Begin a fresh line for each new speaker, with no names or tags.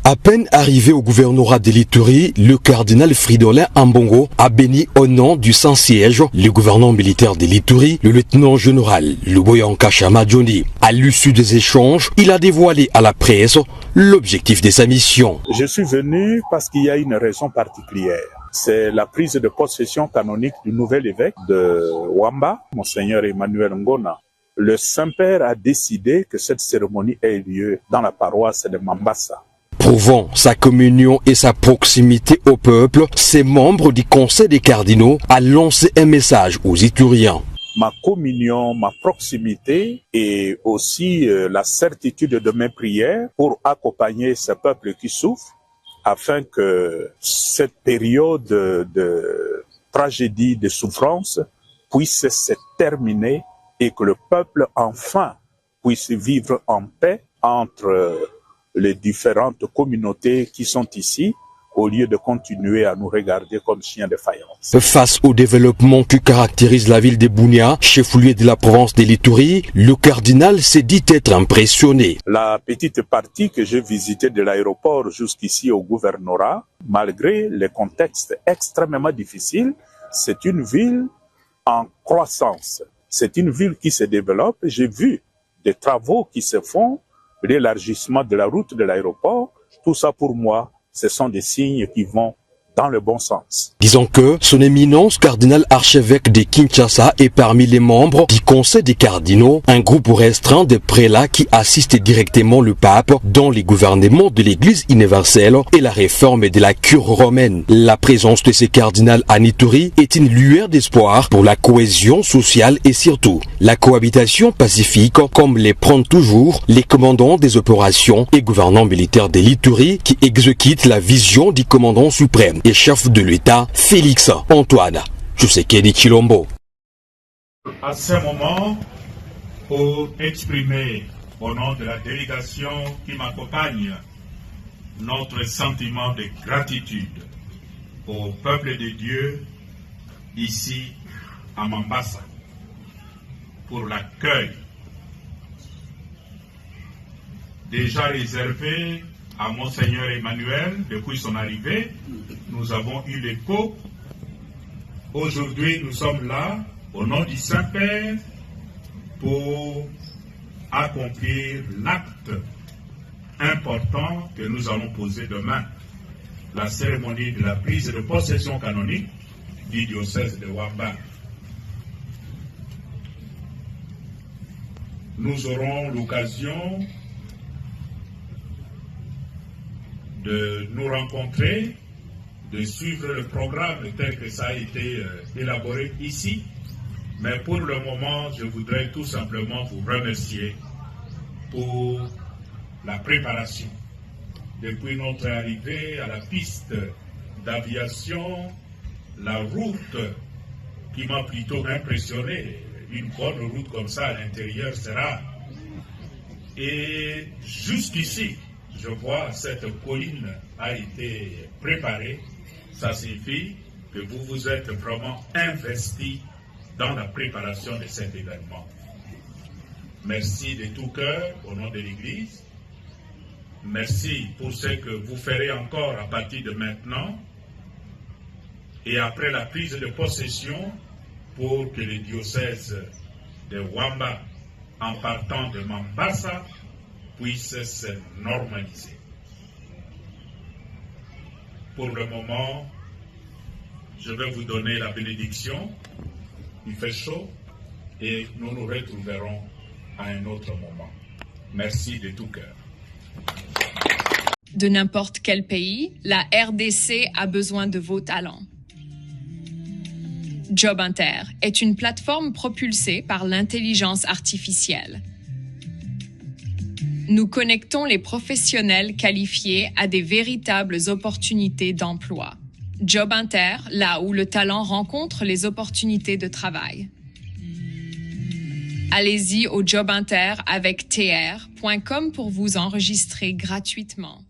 À peine arrivé au gouvernorat de l'Ituri, le cardinal Fridolin Ambongo a béni au nom du Saint-Siège le gouverneur militaire de l'Ituri, le lieutenant-général Luboyanka Chama-Djoni. À l'issue des échanges, il a dévoilé à la presse l'objectif de sa mission.
Je suis venu parce qu'il y a une raison particulière. C'est la prise de possession canonique du nouvel évêque de Wamba, Monseigneur Emmanuel Ngona. Le Saint-Père a décidé que cette cérémonie ait lieu dans la paroisse de Mambasa.
Prouvant sa communion et sa proximité au peuple, ces membres du Conseil des cardinaux a lancé un message aux Ituriens.
Ma communion, ma proximité et aussi la certitude de mes prières pour accompagner ce peuple qui souffre afin que cette période de tragédie, de souffrance puisse se terminer et que le peuple enfin puisse vivre en paix entre les différentes communautés qui sont ici, au lieu de continuer à nous regarder comme chiens de faïence.
Face au développement qui caractérise la ville de Bunia, chef-lieu de la province de l'Ituri, le cardinal s'est dit être impressionné.
La petite partie que j'ai visitée de l'aéroport jusqu'ici au gouvernorat, malgré les contextes extrêmement difficiles, c'est une ville en croissance. C'est une ville qui se développe. J'ai vu des travaux qui se font, l'élargissement de la route de l'aéroport. Tout ça pour moi, ce sont des signes qui vont dans le bon sens.
Disons que son éminence cardinal archevêque de Kinshasa est parmi les membres du Conseil des cardinaux, un groupe restreint de prélats qui assistent directement le pape dans les gouvernements de l'Église universelle et la réforme de la cure romaine. La présence de ces cardinals à Ituri est une lueur d'espoir pour la cohésion sociale et surtout la cohabitation pacifique, comme les prennent toujours les commandants des opérations et gouvernants militaires de l'Ituri qui exécutent la vision du commandant suprême et chef de l'État, Félix Antoine Tshisekedi Tshilombo.
À ce moment, pour exprimer au nom de la délégation qui m'accompagne notre sentiment de gratitude au peuple de Dieu ici à Mambasa pour l'accueil déjà réservé à Monseigneur Emmanuel depuis son arrivée. Nous avons eu l'écho. Aujourd'hui, nous sommes là, au nom du Saint-Père, pour accomplir l'acte important que nous allons poser demain, la cérémonie de la prise de possession canonique du diocèse de Wamba. Nous aurons l'occasion de nous rencontrer, de suivre le programme tel que ça a été élaboré ici. Mais pour le moment, je voudrais tout simplement vous remercier pour la préparation. Depuis notre arrivée à la piste d'aviation, la route qui m'a plutôt impressionné, une bonne route comme ça à l'intérieur sera. Et jusqu'ici, je vois cette colline a été préparée. Ça signifie que vous vous êtes vraiment investi dans la préparation de cet événement. Merci de tout cœur au nom de l'Église. Merci pour ce que vous ferez encore à partir de maintenant et après la prise de possession pour que le diocèse de Wamba, en partant de Mambasa, puisse se normaliser. Pour le moment, je vais vous donner la bénédiction. Il fait chaud et nous nous retrouverons à un autre moment. Merci de tout cœur.
De n'importe quel pays, la RDC a besoin de vos talents. JobInter est une plateforme propulsée par l'intelligence artificielle. Nous connectons les professionnels qualifiés à des véritables opportunités d'emploi. JobInter, là où le talent rencontre les opportunités de travail. Allez-y au JobInter avec tr.com pour vous enregistrer gratuitement.